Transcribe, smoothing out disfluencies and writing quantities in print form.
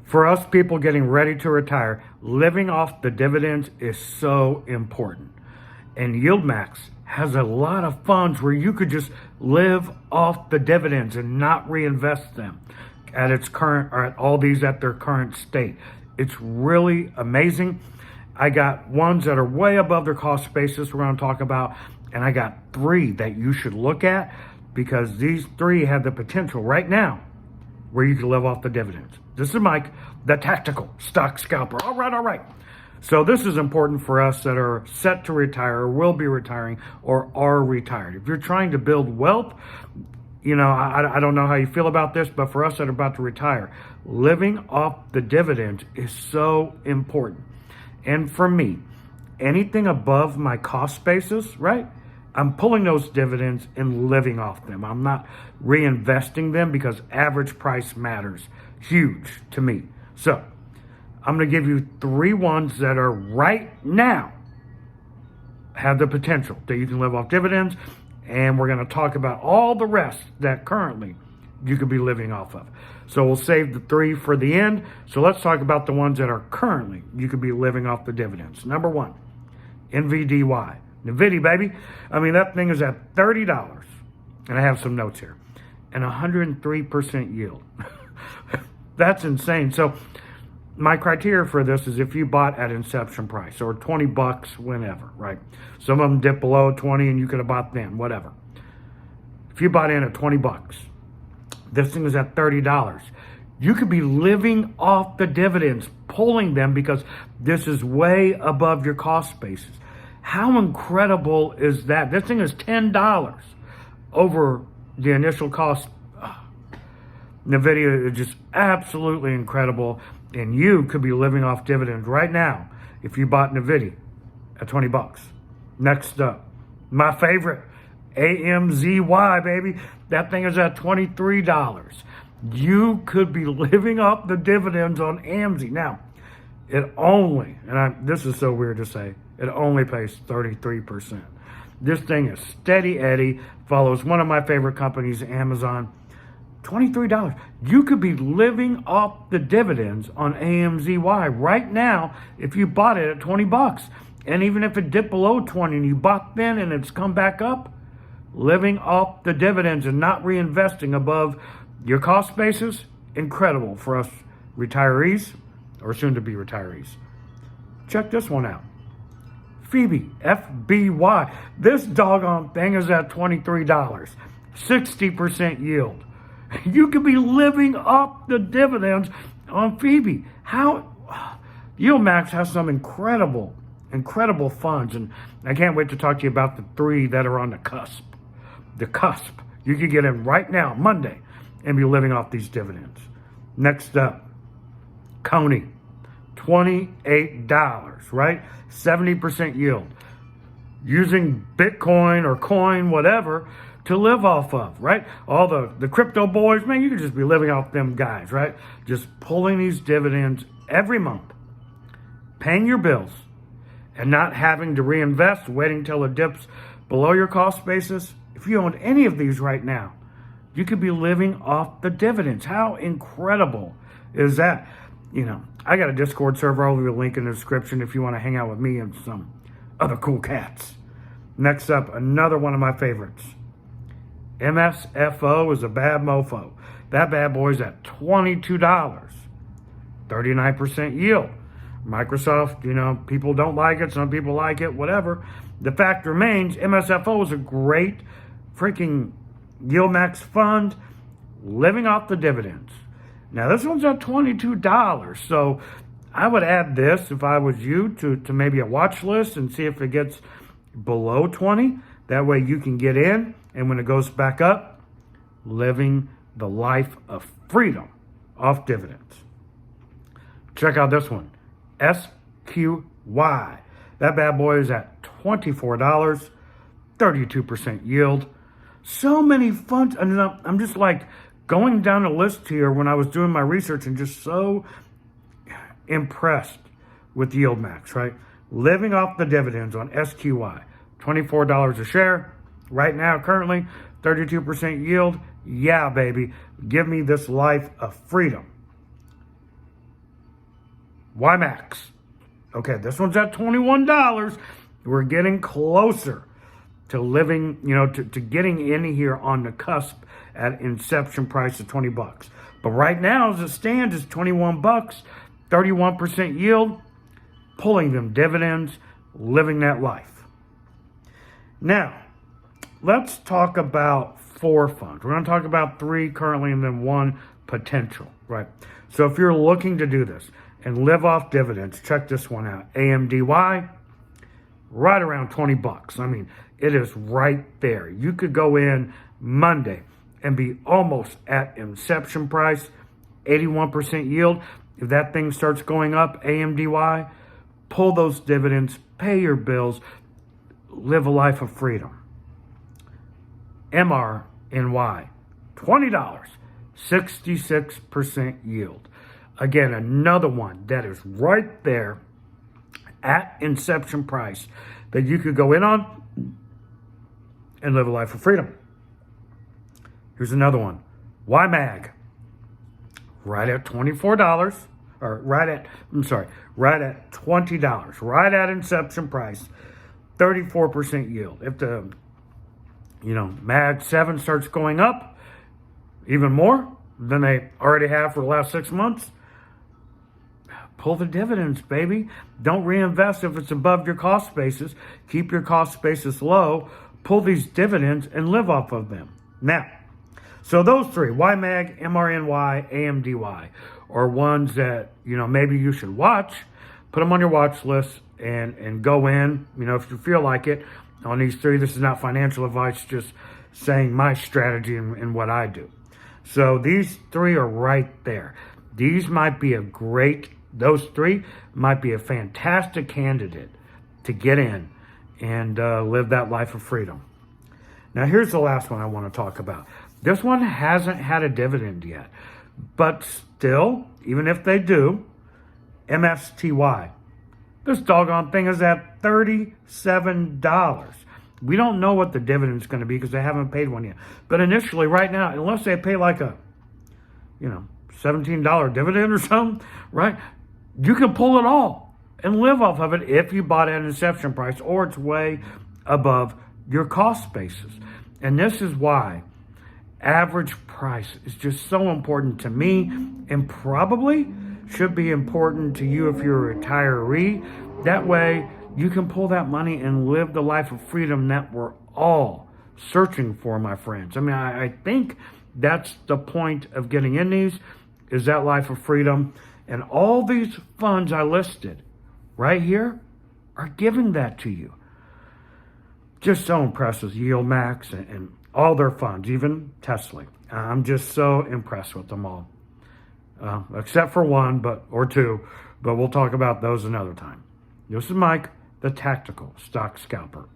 For us people getting ready to retire, living off the dividends is so important. And YieldMax has a lot of funds where you could just live off the dividends and not reinvest them at its current, or at all these at their current state. It's really amazing. I got ones that are way above their cost basis we're going to talk about, and I got 3 that you should look at, because these 3 have the potential right now where you can live off the dividends. This is Mike, the Tactical Stock Scalper. All right. So this is important for us that are set to retire, or will be retiring, or are retired. If you're trying to build wealth, I don't know how you feel about this, but for us that are about to retire, living off the dividends is so important. And for me, anything above my cost basis, right? I'm pulling those dividends and living off them. I'm not reinvesting them, because average price matters huge to me. So I'm going to give you 3 ones that are right now have the potential that you can live off dividends. And we're going to talk about all the rest that currently you could be living off of. So we'll save the 3 for the end. So let's talk about the ones that are currently you could be living off the dividends. Number 1, NVDY. NVIDIA, baby. I mean, that thing is at $30. And I have some notes here. And 103% yield. That's insane. So my criteria for this is if you bought at inception price, or $20 whenever, right? Some of them dip below 20 and you could have bought then, whatever. If you bought in at $20, this thing is at $30. You could be living off the dividends, pulling them, because this is way above your cost basis. How incredible is that? This thing is $10 over the initial cost. NVIDIA is just absolutely incredible. And you could be living off dividends right now if you bought NVIDIA at $20. Next up, my favorite, AMZY, baby. That thing is at $23. You could be living off the dividends on AMZ. Now, it only, this is so weird to say, it only pays 33%. This thing is steady Eddie, follows one of my favorite companies, Amazon. $23. You could be living off the dividends on AMZY right now if you bought it at $20. And even if it dipped below 20 and you bought then and it's come back up, living off the dividends and not reinvesting above your cost basis, incredible for us retirees, or soon to be retirees. Check this one out. Phoebe, FBY. This doggone thing is at $23. 60% yield. You could be living off the dividends on Phoebe. YieldMax has some incredible funds, and I can't wait to talk to you about the 3 that are on the cusp. The cusp. You could get in right now, Monday, and be living off these dividends. Next up, Coney, $28, right? 70% yield. Using Bitcoin or coin, whatever, to live off of, right? All the crypto boys, man, you could just be living off them guys, right? Just pulling these dividends every month, paying your bills, and not having to reinvest, waiting till it dips below your cost basis. If you owned any of these right now, you could be living off the dividends. How incredible is that? I got a Discord server. I'll leave a link in the description if you want to hang out with me and some other cool cats. Next up, another one of my favorites. MSFO is a bad mofo. That bad boy's at $22. 39% yield. Microsoft, people don't like it. Some people like it, whatever. The fact remains, MSFO is a great freaking YieldMax fund living off the dividends. Now, this one's at $22. So I would add this, if I was you, to maybe a watch list and see if it gets below 20. That way you can get in. And when it goes back up, living the life of freedom off dividends. Check out this one. SQY. That bad boy is at $24. 32% yield. So many funds. And I'm just like going down the list here when I was doing my research, and just so impressed with YieldMax, right? Living off the dividends on SQY. $24 a share. Right now, currently, 32% yield. Yeah, baby. Give me this life of freedom. YMAX. Okay, this one's at $21. We're getting closer to living, to getting in here on the cusp at inception price of 20 bucks. But right now, as it stands, it's 21 bucks, 31% yield, pulling them dividends, living that life. Now, let's talk about 4 funds. We're going to talk about 3 currently and then 1 potential, right? So if you're looking to do this and live off dividends, check this one out. AMDY, right around 20 bucks. I mean, it is right there. You could go in Monday and be almost at inception price, 81% yield. If that thing starts going up, AMDY, pull those dividends, pay your bills, live a life of freedom. MRNY, $20, 66% yield. Again, another one that is right there at inception price that you could go in on and live a life of freedom. Here's another one. YMAG, right at $24, or right at $20, right at inception price, 34% yield. If the, MAG 7 starts going up even more than they already have for the last 6 months, pull the dividends, baby. Don't reinvest if it's above your cost basis. Keep your cost basis low. Pull these dividends and live off of them. Now, so those 3, YMAG, MRNY, AMDY, are ones that, maybe you should watch. Put them on your watch list and go in, if you feel like it, on these 3. This is not financial advice, just saying my strategy and what I do. So these 3 are right there. These might be those 3 might be a fantastic candidate to get in and live that life of freedom. Now, here's the last one I want to talk about. This one hasn't had a dividend yet, but still, even if they do, MSTY. This doggone thing is at $37. We don't know what the dividend is going to be because they haven't paid one yet. But initially, right now, unless they pay like a, $17 dividend or something, right? You can pull it all and live off of it if you bought at an inception price or it's way above your cost basis. And this is why average price is just so important to me and probably should be important to you if you're a retiree. That way you can pull that money and live the life of freedom that we're all searching for, my friends. I mean, I think that's the point of getting in these, is that life of freedom. And all these funds I listed right here are giving that to you. Just so impressed with YieldMax and all their funds, even Tesla. I'm just so impressed with them all. Except for 1 or 2, but we'll talk about those another time. This is Mike, the Tactical Stock Scalper.